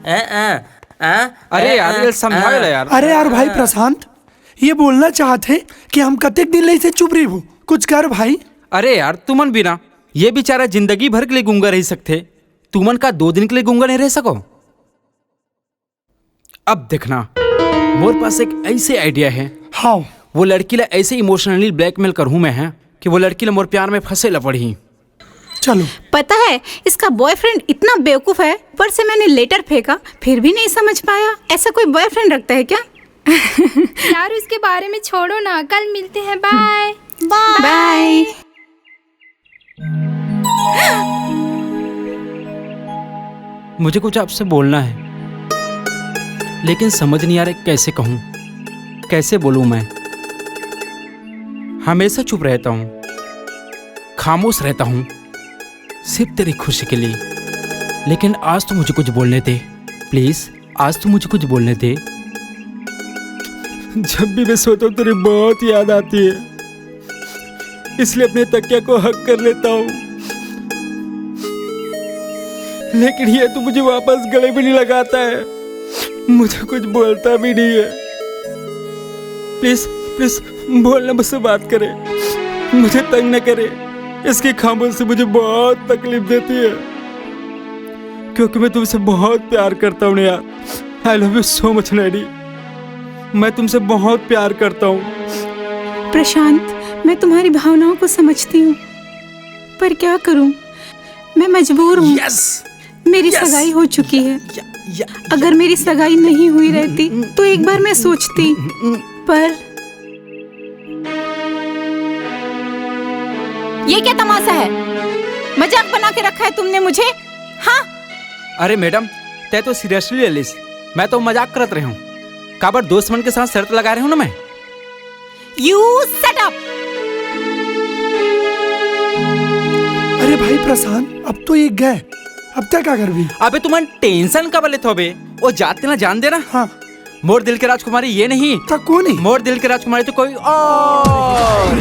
अरे यार ये समझाओ यार। अरे यार भाई प्रशांत, ये बोलना चाहते कि हम कतेक दिन से चुप रही हो, कुछ कर भाई। अरे यार तुमन बिना ये बेचारा जिंदगी भर के लिए गूंगा रह सकते, तुमन का 2 दिन के लिए गूंगा नहीं रह सको। अब देखना, मोर पास एक ऐसे आइडिया है। हाँ, वो लड़की ला ऐसे इमोशनली ब्लैकमेल करूँ मैं है कि वो लड़की ला मोर प्यार में फंसे ला पड़ी। चलो। पता है इसका बॉयफ्रेंड इतना बेवकूफ है, ऊपर से मैंने लेटर फेंका फिर भी नहीं समझ पाया। ऐसा कोई बॉयफ्रेंड रखता है क्या? यार उसके बारे में छोड़ो ना, कल मिलते हैं। Bye bye. मुझे कुछ आपसे बोलना है, लेकिन समझ नहीं आ रहा कैसे कहूँ, कैसे बोलूँ मैं। हमेशा चुप रहता हूँ, खामोश रहता हूँ सिर्फ तेरी खुशी के लिए, लेकिन आज तो मुझे कुछ बोलने दे प्लीज, आज तो मुझे कुछ बोलने दे। जब भी मैं सोता हूँ तेरी बहुत याद आती है, इसलिए अपने तकिया को हक कर लेता हूँ, लेकिन ये तो मुझे वापस गले भी नहीं लगाता है, मुझे कुछ बोलता भी नहीं है। प्लीज प्लीज बोलना, मुझसे बात करे, मुझे तंग न करे। इसकी खामोशी से मुझे बहुत तकलीफ देती है, क्योंकि मैं तुमसे बहुत प्यार करता हूँ यार। I love you so much needy, मैं तुमसे बहुत प्यार करता हूँ। प्रशांत, मैं तुम्हारी भावनाओं को समझती हूँ, पर क्या करूँ, मैं मजबूर हूँ। मेरी सगाई हो चुकी है। अगर मेरी सगाई नहीं हुई रहती तो एक बार मैं सोचती, पर ये क्या तमाशा है? मजाक बना के रखा है तुमने मुझे। हाँ, अरे मैडम, तै तो सीरियसली ले लिस, मैं तो मजाक करत रही हूँ। काबर दोस्त मन के साथ शर्त लगा रही हूँ ना मैं। You shut up. अरे भाई प्रशांत, अब तो ये गए, अब तक क्या कर भी? अबे तुमन टेंशन कब लेते हो बे? वो जाते ना जान देना। हाँ, मोर दिल के राजकुमारी ये नहीं, तक कौन है? मोर दिल के राजकुमारी तो कोई और।